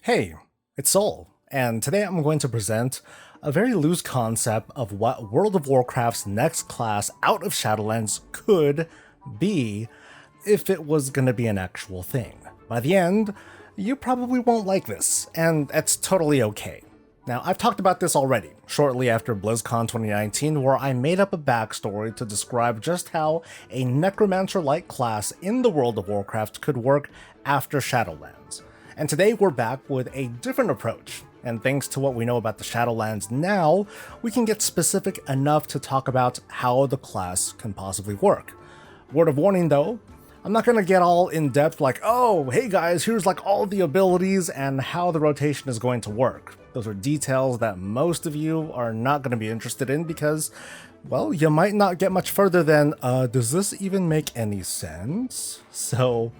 Hey, it's Soul, and today I'm going to present a very loose concept of what World of Warcraft's next class out of Shadowlands could be if it was going to be an actual thing. By the end, you probably won't like this, and that's totally okay. Now, I've talked about this already, shortly after BlizzCon 2019, where I made up a backstory to describe just how a Necromancer-like class in the World of Warcraft could work after Shadowlands. And today we're back with a different approach, and thanks to what we know about the Shadowlands now, we can get specific enough to talk about how the class can possibly work. Word of warning though, I'm not going to get all in depth like, oh, hey guys, here's like all the abilities and how the rotation is going to work. Those are details that most of you are not going to be interested in because, well, you might not get much further than, does this even make any sense? So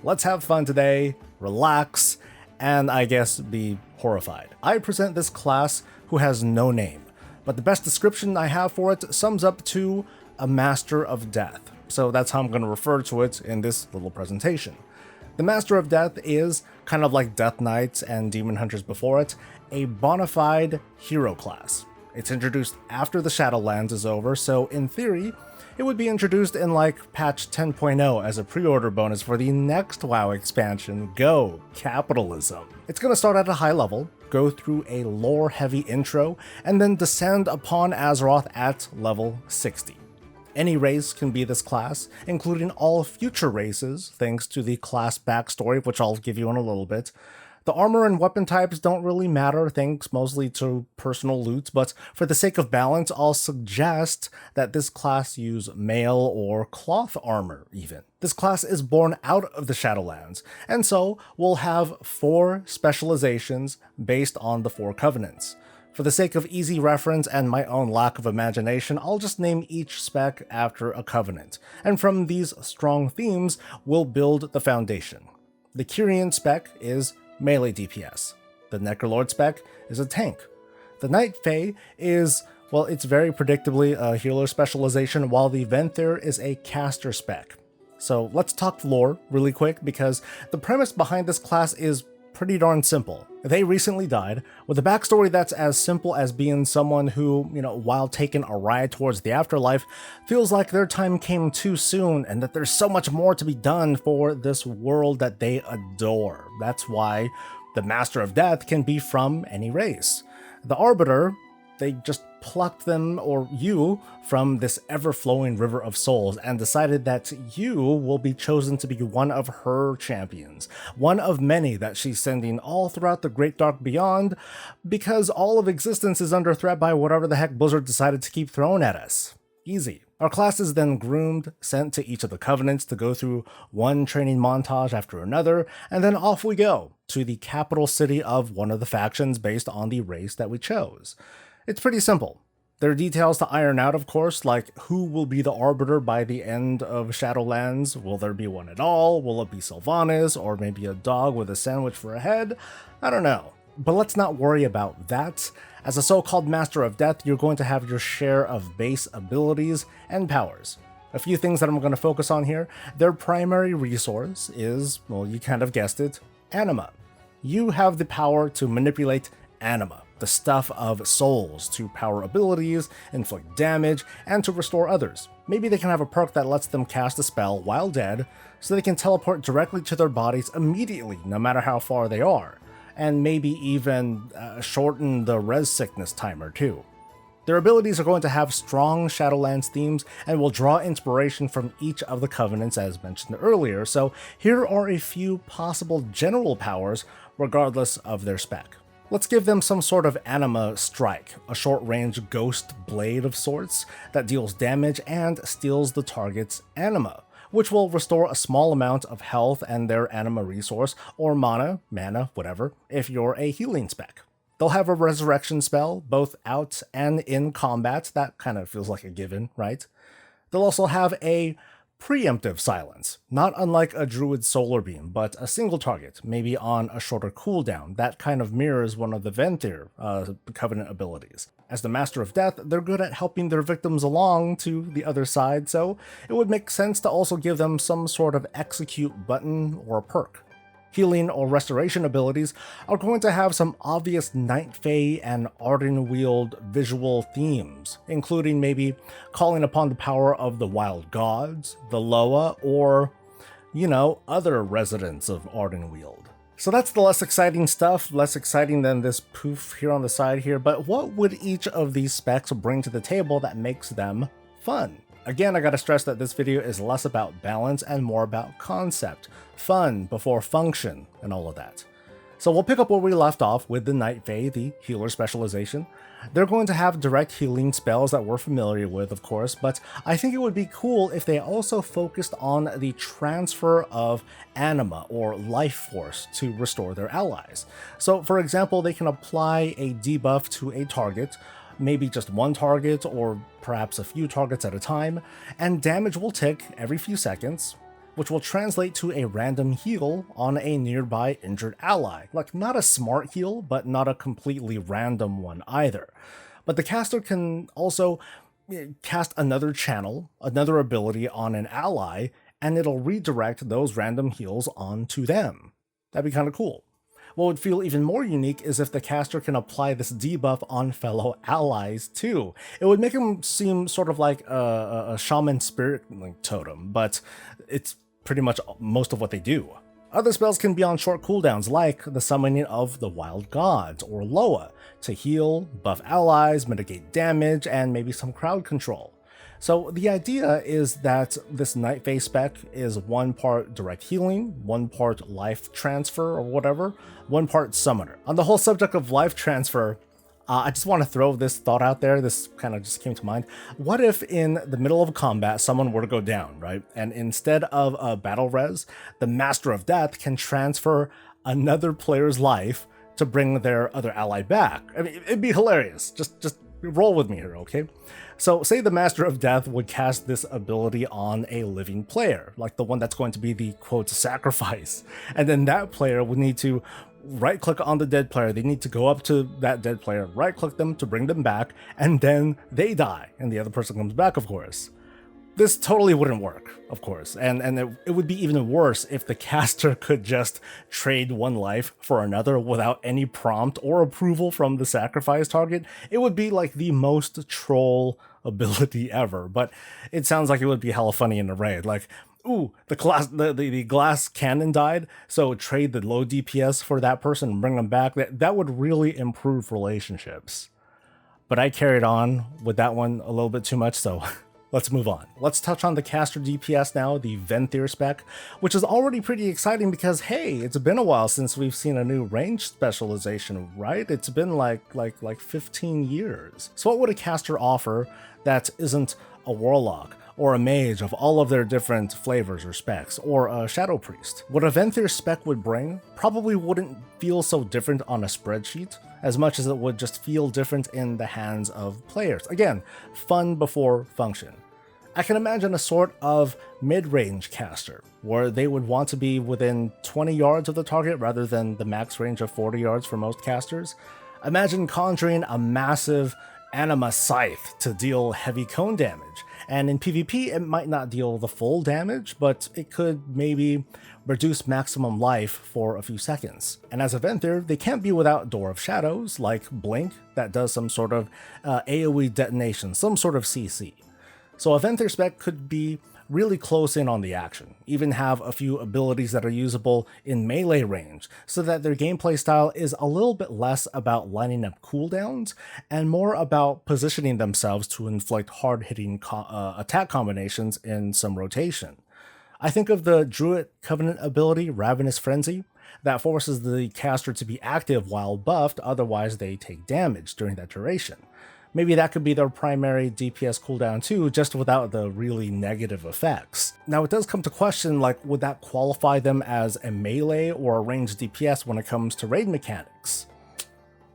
let's have fun today, relax, and I guess be horrified. I present this class who has no name, but the best description I have for it sums up to a Master of Death. So that's how I'm going to refer to it in this little presentation. The Master of Death is, kind of like Death Knights and Demon Hunters before it, a bona fide hero class. It's introduced after the Shadowlands is over, so in theory, it would be introduced in like patch 10.0 as a pre-order bonus for the next WoW expansion, Go Capitalism. It's going to start at a high level, go through a lore-heavy intro, and then descend upon Azeroth at level 60. Any race can be this class, including all future races, thanks to the class backstory, which I'll give you in a little bit. The armor and weapon types don't really matter, thanks mostly to personal loot, but for the sake of balance, I'll suggest that this class use mail or cloth armor, even. This class is born out of the Shadowlands, and so we'll have 4 specializations based on the 4 covenants. For the sake of easy reference and my own lack of imagination, I'll just name each spec after a covenant, and from these strong themes, we'll build the foundation. The Kyrian spec is melee DPS. The Necrolord spec is a tank. The Night Fae is, well, it's very predictably a healer specialization, while the Venthyr is a caster spec. So let's talk lore really quick, because the premise behind this class is pretty darn simple. They recently died, with a backstory that's as simple as being someone who, while taking a ride towards the afterlife, feels like their time came too soon and that there's so much more to be done for this world that they adore. That's why the Master of Death can be from any race. The Arbiter, they just plucked them, or you, from this ever-flowing river of souls and decided that you will be chosen to be one of her champions, one of many that she's sending all throughout the Great Dark Beyond, because all of existence is under threat by whatever the heck Blizzard decided to keep throwing at us. Easy. Our class is then groomed, sent to each of the covenants to go through one training montage after another, and then off we go to the capital city of one of the factions based on the race that we chose. It's pretty simple. There are details to iron out, of course, like who will be the Arbiter by the end of Shadowlands? Will there be one at all? Will it be Sylvanas, or maybe a dog with a sandwich for a head? I don't know. But let's not worry about that. As a so-called Master of Death, you're going to have your share of base abilities and powers. A few things that I'm going to focus on here. Their primary resource is, well, you kind of guessed it, anima. You have the power to manipulate anima, the stuff of souls, to power abilities, inflict damage, and to restore others. Maybe they can have a perk that lets them cast a spell while dead, so they can teleport directly to their bodies immediately, no matter how far they are, and maybe even shorten the res sickness timer too. Their abilities are going to have strong Shadowlands themes and will draw inspiration from each of the covenants as mentioned earlier, so here are a few possible general powers regardless of their spec. Let's give them some sort of anima strike, a short-range ghost blade of sorts that deals damage and steals the target's anima, which will restore a small amount of health and their anima resource, or mana, whatever, if you're a healing spec. They'll have a resurrection spell, both out and in combat. That kind of feels like a given, right? They'll also have a preemptive silence, not unlike a druid's solar beam, but a single target, maybe on a shorter cooldown. That kind of mirrors one of the Venthyr covenant abilities. As the Master of Death, they're good at helping their victims along to the other side, so it would make sense to also give them some sort of execute button or perk. Healing or restoration abilities are going to have some obvious Night Fae and Ardenweald visual themes, including maybe calling upon the power of the wild gods, the Loa, or, other residents of Ardenweald. So that's the less exciting stuff, less exciting than this poof here on the side here, but what would each of these specs bring to the table that makes them fun? Again, I gotta stress that this video is less about balance and more about concept, fun before function, and all of that. So we'll pick up where we left off with the Night Fae, the healer specialization. They're going to have direct healing spells that we're familiar with, of course, but I think it would be cool if they also focused on the transfer of anima or life force to restore their allies. So for example, they can apply a debuff to a target, maybe just one target or perhaps a few targets at a time, and damage will tick every few seconds, which will translate to a random heal on a nearby injured ally. Like, not a smart heal, but not a completely random one either. But the caster can also cast another channel, another ability on an ally, and it'll redirect those random heals onto them. That'd be kind of cool. What would feel even more unique is if the caster can apply this debuff on fellow allies too. It would make him seem sort of like a shaman spirit totem, but it's pretty much most of what they do. Other spells can be on short cooldowns, like the summoning of the wild gods or Loa to heal, buff allies, mitigate damage, and maybe some crowd control. So the idea is that this Night Fae spec is one part direct healing, one part life transfer or whatever, one part summoner. On the whole subject of life transfer, I just want to throw this thought out there. This kind of just came to mind. What if in the middle of combat, someone were to go down, right? And instead of a battle res, the Master of Death can transfer another player's life to bring their other ally back. I mean, it'd be hilarious. Just roll with me here, okay? So say the Master of Death would cast this ability on a living player, like the one that's going to be the quote sacrifice. And then that player would need to right click on the dead player. They need to go up to that dead player, right click them to bring them back, and then they die and the other person comes back, of course. This totally wouldn't work, of course, and it would be even worse if the caster could just trade one life for another without any prompt or approval from the sacrifice target. It would be like the most troll ability ever, but it sounds like it would be hella funny in a raid. Like, ooh, the glass cannon died, so trade the low DPS for that person and bring them back. That would really improve relationships. But I carried on with that one a little bit too much, so let's move on. Let's touch on the caster DPS now, the Venthyr spec, which is already pretty exciting because, hey, it's been a while since we've seen a new range specialization, right? It's been like 15 years. So what would a caster offer that isn't a warlock or a mage of all of their different flavors or specs, or a shadow priest? What a Venthyr spec would bring probably wouldn't feel so different on a spreadsheet as much as it would just feel different in the hands of players. Again, fun before function. I can imagine a sort of mid-range caster, where they would want to be within 20 yards of the target rather than the max range of 40 yards for most casters. Imagine conjuring a massive anima scythe to deal heavy cone damage, and in PvP it might not deal the full damage, but it could maybe reduce maximum life for a few seconds. And as a Venthyr, they can't be without Door of Shadows, like Blink, that does some sort of AoE detonation, some sort of CC. So a Venthyr spec could be really close in on the action, even have a few abilities that are usable in melee range, so that their gameplay style is a little bit less about lining up cooldowns and more about positioning themselves to inflict hard-hitting attack combinations in some rotation. I think of the Druid Covenant ability, Ravenous Frenzy, that forces the caster to be active while buffed, otherwise they take damage during that duration. Maybe that could be their primary DPS cooldown too, just without the really negative effects. Now it does come to question, like, would that qualify them as a melee or a ranged DPS when it comes to raid mechanics?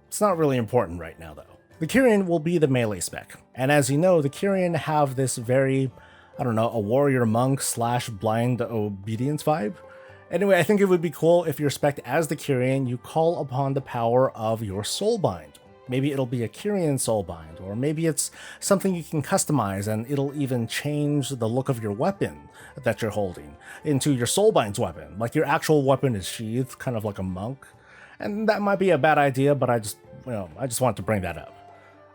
It's not really important right now though. The Kyrian will be the melee spec, and as you know, the Kyrian have this very, I don't know, a warrior monk / blind obedience vibe. Anyway, I think it would be cool if you're spec'd as the Kyrian, you call upon the power of your soulbind. Maybe it'll be a Kyrian soulbind, or maybe it's something you can customize and it'll even change the look of your weapon that you're holding into your soulbind's weapon. Like your actual weapon is sheathed, kind of like a monk. And that might be a bad idea, but I just wanted to bring that up.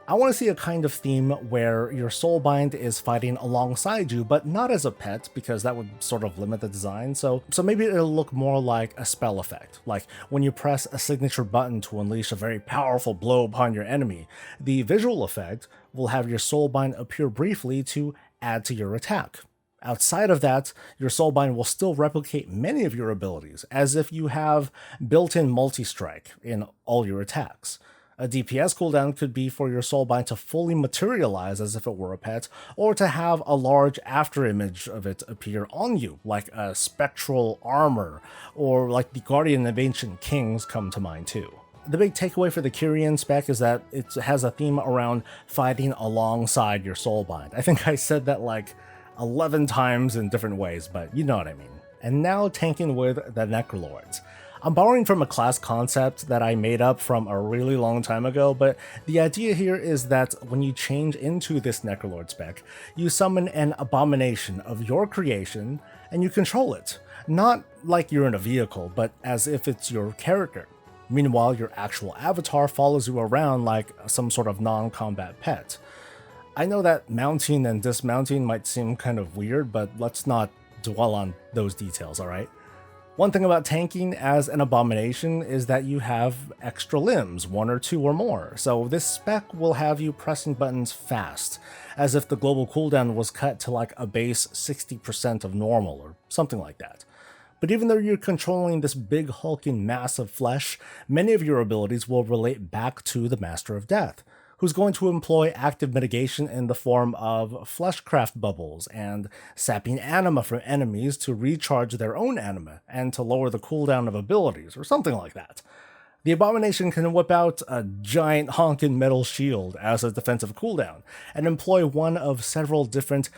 I want to see a kind of theme where your soulbind is fighting alongside you, but not as a pet, because that would sort of limit the design. So maybe it'll look more like a spell effect, like when you press a signature button to unleash a very powerful blow upon your enemy, the visual effect will have your soulbind appear briefly to add to your attack. Outside of that, your soulbind will still replicate many of your abilities, as if you have built-in multi-strike in all your attacks. A DPS cooldown could be for your soulbind to fully materialize as if it were a pet, or to have a large afterimage of it appear on you, like a spectral armor, or like the Guardian of Ancient Kings come to mind too. The big takeaway for the Kyrian spec is that it has a theme around fighting alongside your soulbind. I think I said that like 11 times in different ways, but you know what I mean. And now tanking with the Necrolords. I'm borrowing from a class concept that I made up from a really long time ago, but the idea here is that when you change into this Necrolord spec, you summon an abomination of your creation and you control it. Not like you're in a vehicle, but as if it's your character. Meanwhile, your actual avatar follows you around like some sort of non-combat pet. I know that mounting and dismounting might seem kind of weird, but let's not dwell on those details, alright? One thing about tanking as an abomination is that you have extra limbs, 1 or 2 or more, so this spec will have you pressing buttons fast, as if the global cooldown was cut to like a base 60% of normal or something like that. But even though you're controlling this big hulking mass of flesh, many of your abilities will relate back to the Master of Death, who's going to employ active mitigation in the form of fleshcraft bubbles and sapping anima from enemies to recharge their own anima and to lower the cooldown of abilities, or something like that. The abomination can whip out a giant honking metal shield as a defensive cooldown and employ one of several different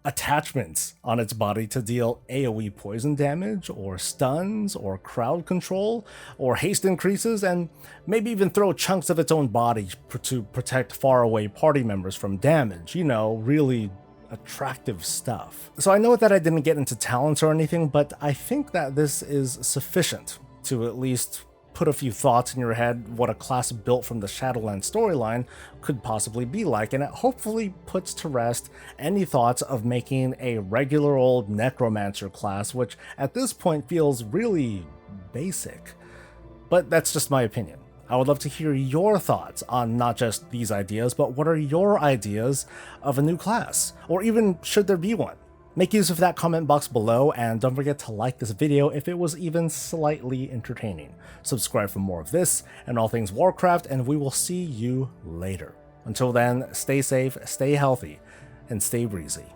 attachments on its body to deal AoE poison damage, or stuns, or crowd control, or haste increases, and maybe even throw chunks of its own body to protect faraway party members from damage. You know, really attractive stuff. So I know that I didn't get into talents or anything, but I think that this is sufficient to at least put a few thoughts in your head what a class built from the Shadowlands storyline could possibly be like, and it hopefully puts to rest any thoughts of making a regular old Necromancer class, which at this point feels really basic. But that's just my opinion. I would love to hear your thoughts on not just these ideas, but what are your ideas of a new class, or even should there be one? Make use of that comment box below, and don't forget to like this video if it was even slightly entertaining. Subscribe for more of this and all things Warcraft, and we will see you later. Until then, stay safe, stay healthy, and stay breezy.